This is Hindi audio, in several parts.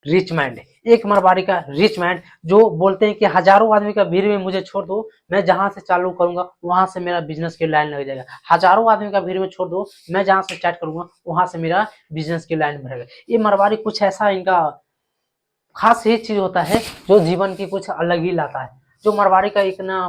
रिच माइंड, एक मारवाड़ी का रिच माइंड जो बोलते हैं कि हजारों आदमी का भीड़ में मुझे छोड़ दो, मैं जहां से चालू करूंगा वहां से मेरा बिजनेस की लाइन लग जाएगा। हजारों आदमी का भीड़ में छोड़ दो, मैं जहां से स्टार्ट करूंगा वहां से मेरा बिजनेस की लाइन बढ़ेगा। ये मारवाड़ी कुछ ऐसा इनका खास ये चीज होता है जो जीवन की कुछ अलग ही लाता है। जो मारवाड़ी का एक ना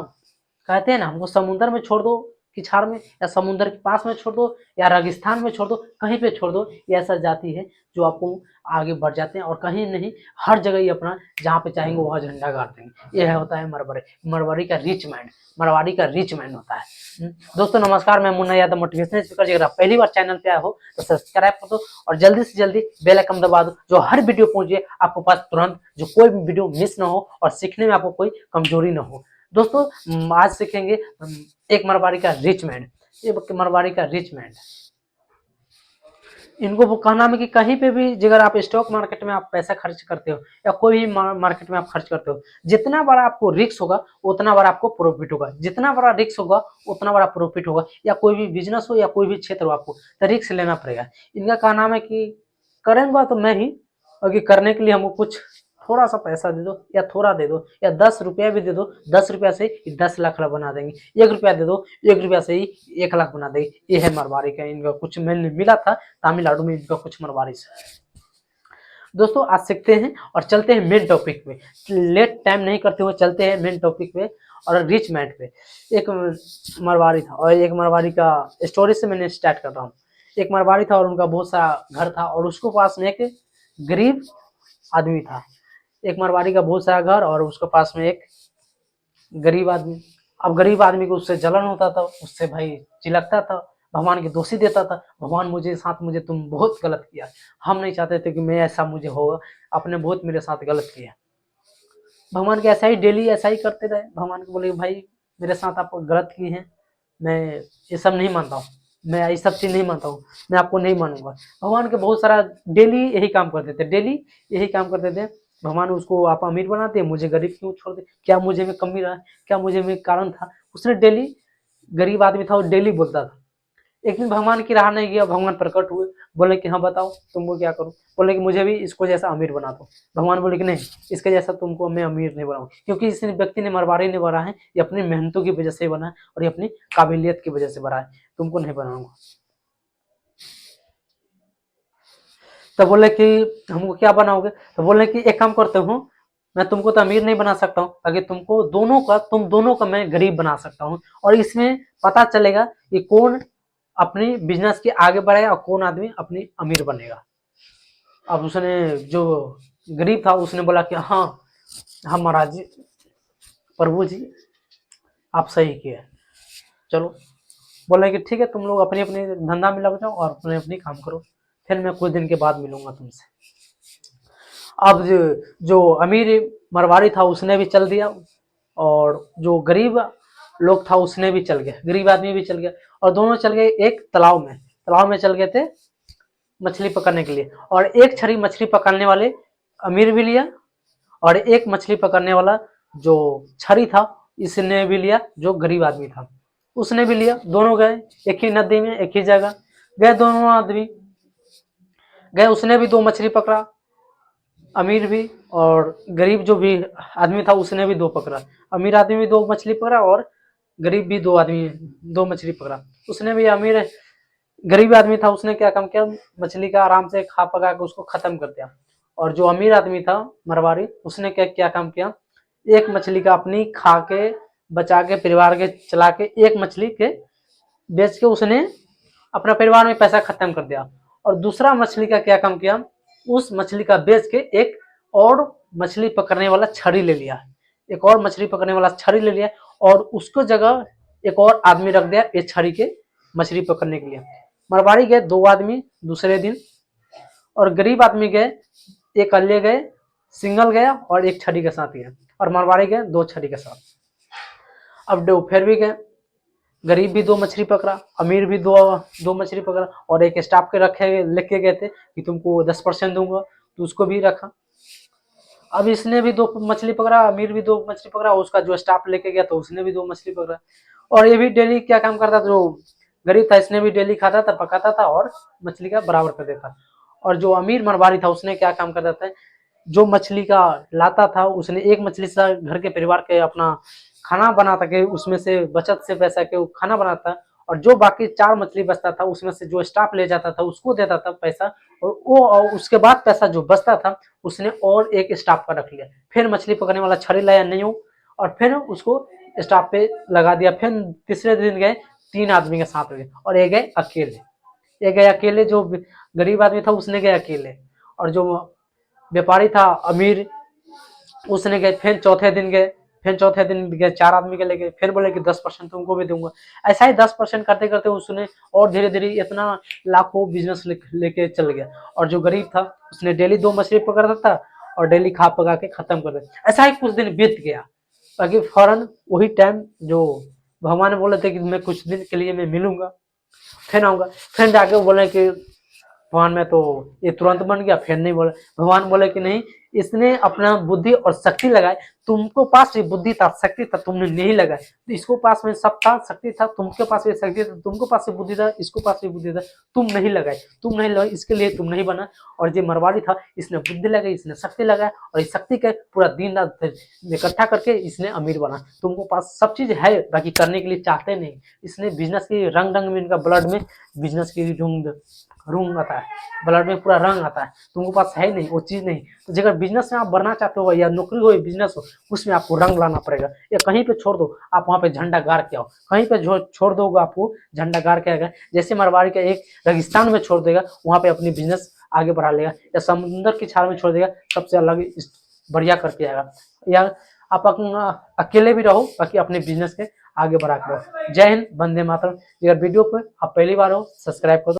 कहते हैं ना, हमको समुद्र में छोड़ दो किछाड़ में, या समुद्र के पास में छोड़ दो, या रेगिस्तान में छोड़ दो, कहीं पे छोड़ दो, ये ऐसा जाति है जो आपको आगे बढ़ जाते हैं और कहीं नहीं हर जगह ही अपना जहाँ पे चाहेंगे वहाँ झंडा गाड़ देंगे। यह होता है मारवाड़ी, मारवाड़ी का रिच माइंड, मारवाड़ी का रिच माइंड होता है। दोस्तों नमस्कार, मैं मुन्ना यादव मोटिवेशनल स्पीकर। अगर आप पहली बार चैनल पे आए हो तो सब्सक्राइब कर दो और जल्दी से जल्दी बेल आइकन दबा दो, जो हर वीडियो पहुंचे आपको पास तुरंत, जो कोई भी वीडियो मिस ना हो और सीखने में आपको कोई कमजोरी ना हो। दोस्तों आज सीखेंगे एक मारवाड़ी का रिच मैन, ये मारवाड़ी का रिच मैन। इनको वो कहना है कि कहीं पे भी अगर आप स्टॉक मार्केट में आप पैसा खर्च करते हो या कोई भी मार्केट में आप खर्च करते हो, जितना बड़ा आपको रिस्क होगा उतना बड़ा आपको प्रॉफिट होगा, जितना बड़ा रिस्क होगा उतना बड़ा प्रॉफिट होगा। या कोई भी बिजनेस हो या कोई भी क्षेत्र हो, आपको तो रिस्क लेना पड़ेगा। इनका कहना है कि करेंगे तो मैं ही, और करने के लिए हमको कुछ थोड़ा सा पैसा दे दो या थोड़ा दे दो या 10 रुपया भी दे दो, 10 रुपया से 10 लाख बना देंगे, 1 रुपया दे दो 1 रुपया से ही 1 लाख बना देंगे। ये है मारवाड़ी का इनका कुछ मैंने मिला था तमिलनाडु में इनका कुछ मारवाड़ी से। दोस्तों आज सीखते हैं और चलते हैं मेन टॉपिक पे, लेट टाइम नहीं करते हुए चलते हैं मेन टॉपिक पे और रिच मैन पे। एक मारवाड़ी था और एक मारवाड़ी का स्टोरी से मैंने स्टार्ट कर रहा हूँ। एक मारवाड़ी था और उनका बहुत सारा घर था और उसको पास में एक गरीब आदमी था। एक मारवाड़ी का बहुत सारा घर और उसके पास में एक गरीब आदमी। अब गरीब आदमी को उससे जलन होता था, उससे भाई चिलकता था, भगवान की दोषी देता था, भगवान मुझे साथ मुझे तुम बहुत गलत किया, हम नहीं चाहते थे कि मैं ऐसा मुझे होगा, आपने बहुत मेरे साथ गलत किया। भगवान के ऐसा ही डेली ऐसा ही करते रहे। भगवान को बोले भाई मेरे साथ आप गलत किए हैं, मैं ये सब नहीं मानता हूँ, मैं ये सब चीज नहीं मानता हूँ, मैं आपको नहीं मानूंगा। भगवान के बहुत सारा डेली यही काम करते थे, डेली यही काम करते थे। भगवान उसको आप अमीर बनाते, मुझे गरीब क्यों छोड़ दे, क्या मुझे में कमी रहा, क्या मुझे में कारण था। उसने डेली, गरीब आदमी था वो डेली बोलता था। एक दिन भगवान की राह नहीं गया, भगवान प्रकट हुए, बोले कि हाँ बताओ तुमको क्या करूं। बोले कि मुझे भी इसको जैसा अमीर बना दो। भगवान बोले कि नहीं, इसके जैसा तुमको मैं अमीर नहीं बनाऊं, क्योंकि इस व्यक्ति ने मारवाड़ी नहीं बना है, ये अपनी मेहनतों की वजह से बना है और ये अपनी काबिलियत की वजह से बना है, तुमको नहीं बनाऊंगा। तो बोले कि हमको क्या बनाओगे, तो बोले कि एक काम करते हूँ, मैं तुमको तो अमीर नहीं बना सकता हूँ, ताकि तुमको दोनों का, तुम दोनों का मैं गरीब बना सकता हूँ और इसमें पता चलेगा कि कौन अपनी बिजनेस के आगे बढ़ेगा और कौन आदमी अपनी अमीर बनेगा। अब उसने जो गरीब था उसने बोला कि हाँ हाँ महाराज जी, प्रभु जी आप सही किए, चलो। बोले कि ठीक है तुम लोग अपनी अपनी धंधा में लग जाओ और अपने अपनी काम करो, फिर मैं कुछ दिन के बाद मिलूंगा तुमसे। अब जो अमीर मरवाड़ी था उसने भी चल दिया और जो गरीब लोग था उसने भी चल गया, गरीब आदमी भी चल गया और दोनों चल गए एक तालाब में चल गए थे मछली पकड़ने के लिए। और एक छड़ी मछली पकड़ने वाले अमीर भी लिया और एक मछली पकड़ने वाला जो छड़ी था इसने भी लिया, जो गरीब आदमी था उसने भी लिया। दोनों गए एक ही नदी में, एक ही जगह गए दोनों आदमी गए। उसने भी 2 मछली पकड़ा, अमीर भी, और गरीब जो भी आदमी था उसने भी 2 पकड़ा। अमीर आदमी भी 2 मछली पकड़ा और गरीब भी 2 मछली पकड़ा। उसने भी, अमीर गरीब आदमी था उसने क्या काम किया, मछली का आराम से खा पका के उसको खत्म कर दिया। और जो अमीर आदमी था मरवाड़ी, उसने क्या क्या काम किया, एक मछली का अपनी खा के बचा के परिवार के चला के, एक मछली के बेच के उसने अपना परिवार में पैसा खत्म कर दिया। और दूसरा मछली का क्या काम किया, उस मछली का बेच के एक और मछली पकड़ने वाला छड़ी ले लिया, एक और मछली पकड़ने वाला छड़ी ले लिया और उसको जगह एक और आदमी रख दिया इस छड़ी के मछली पकड़ने के लिए। मरवाड़ी गए 2 आदमी दूसरे दिन और गरीब आदमी गए, एक अल्ले गए, सिंगल गया और एक छड़ी के साथ गया, और मरवाड़ी गए 2 छड़ी के साथ। अब फिर भी गए, गरीब भी 2 मछली पकड़ा, अमीर भी दो मछली पकड़ा और एक स्टाफ के रखे लेके गए थे कि तुमको 10% दूंगा, तो उसको भी रखा। अब इसने भी 2 मछली पकड़ा, अमीर भी 2 मछली पकड़ा, उसका जो स्टाफ लेके गया तो उसने भी 2 मछली पकड़ा। और ये भी डेली क्या काम करता था, जो गरीब था इसने भी डेली खाता था, पकाता था और मछली का बराबर कर देता। और जो अमीर मरवाड़ी था उसने क्या काम करता था, जो मछली का लाता था उसने एक मछली से घर के परिवार के अपना खाना बनाता के उसमें से बचत से पैसा के वो खाना बनाता, और जो बाकी 4 मछली बचता था उसमें से जो स्टाफ ले जाता था उसको देता था पैसा, और उसके बाद पैसा जो बचता था उसने और एक स्टाफ का रख लिया, फिर मछली पकड़ने वाला छड़ी लाया नहीं, और फिर उसको स्टाफ पे लगा दिया। फिर तीसरे दिन गए 3 आदमी के साथ गए और ये गए अकेले, ये गए अकेले, जो गरीब आदमी था उसने गए अकेले, और जो व्यापारी था अमीर उसने गए। फिर चौथे दिन गए, फिर चौथे दिन गए 4 आदमी के लेके, फिर बोले कि 10% तुमको भी दूंगा। ऐसा ही 10% करते करते उसने और धीरे धीरे इतना लाखों बिजनेस लेके चल गया। और जो गरीब था उसने डेली 2 मछली पकड़ता था और डेली खा पका के खत्म कर देता। ऐसा ही कुछ दिन बीत गया, बाकी फौरन वही टाइम जो भगवान बोले थे कि मैं कुछ दिन के लिए मैं मिलूंगा, फिर आऊंगा, फिर जाके बोले कि भगवान में तो ये तुरंत बन गया, फिर नहीं बोले। भगवान बोले कि नहीं, इसने अपना बुद्धि और शक्ति लगाई, तुमको पास भी बुद्धि था शक्ति था तुमने नहीं लगाई, तो इसको पास में सब था शक्ति था, तुमके पास भी शक्ति था, तुमको पास भी बुद्धि था, इसको पास भी बुद्धि था, तुम नहीं लगाई, तुम नहीं लगाई, इसके लिए तुम नहीं बना। और ये मरवाड़ी था इसने बुद्धि लगाई, इसने शक्ति लगाया, और इस शक्ति के पूरा दिन रात इकट्ठा करके इसने अमीर बना। तुमको पास सब चीज है बाकी करने के लिए चाहते नहीं। इसने बिजनेस की रंग रंग में, इनका ब्लड में बिजनेस की रूंग आता है, ब्लड में पूरा रंग आता है, तुमको पास है नहीं वो चीज नहीं। तो अगर बिजनेस में आप बढ़ना चाहते हो या नौकरी हो या बिजनेस हो उसमें आपको रंग लाना पड़ेगा, या कहीं पे छोड़ दो आप वहां पे झंडा गाड़ के आओ, कहीं पे छोड़ दोगे आपको झंडा गाड़ के आएगा। जैसे मारवाड़ी का एक रेगिस्तान में छोड़ देगा वहां पे अपनी बिजनेस आगे बढ़ा लेगा, या समुद्र की छाल में छोड़ देगा सबसे अलग बढ़िया करके आएगा, या आप अकेले भी रहो बाकी अपने बिजनेस के आगे बढ़ा के रहो। जय हिंद, वंदे मातरम। अगर वीडियो पर आप पहली बार हो सब्सक्राइब करो।